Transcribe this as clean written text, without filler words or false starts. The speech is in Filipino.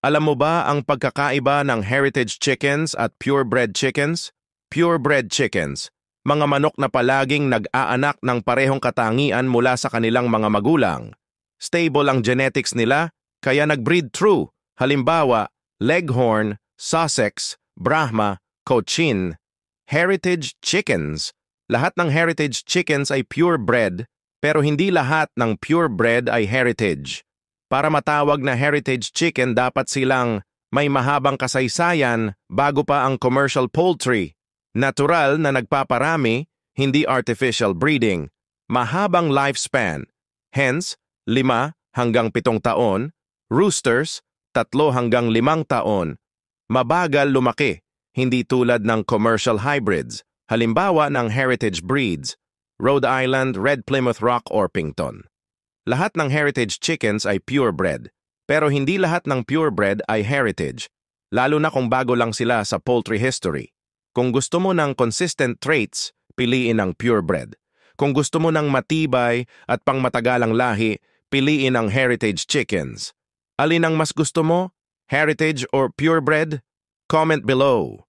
Alam mo ba ang pagkakaiba ng heritage chickens at purebred chickens? Purebred chickens, mga manok na palaging nag-aanak ng parehong katangian mula sa kanilang mga magulang. Stable ang genetics nila, kaya nag-breed true. Halimbawa, Leghorn, Sussex, Brahma, Cochin. Heritage chickens. Lahat ng heritage chickens ay purebred, pero hindi lahat ng purebred ay heritage. Para matawag na heritage chicken, dapat silang may mahabang kasaysayan bago pa ang commercial poultry. Natural na nagpaparami, hindi artificial breeding. Mahabang lifespan. Hence, 5 hanggang 7 taon. Roosters, 3 hanggang 5 taon. Mabagal lumaki, hindi tulad ng commercial hybrids. Halimbawa ng heritage breeds, Rhode Island, Red Plymouth Rock, Orpington. Lahat ng heritage chickens ay purebred, pero hindi lahat ng purebred ay heritage, lalo na kung bago lang sila sa poultry history. Kung gusto mo ng consistent traits, piliin ang purebred. Kung gusto mo ng matibay at pangmatagalang lahi, piliin ang heritage chickens. Alin ang mas gusto mo? Heritage or purebred? Comment below.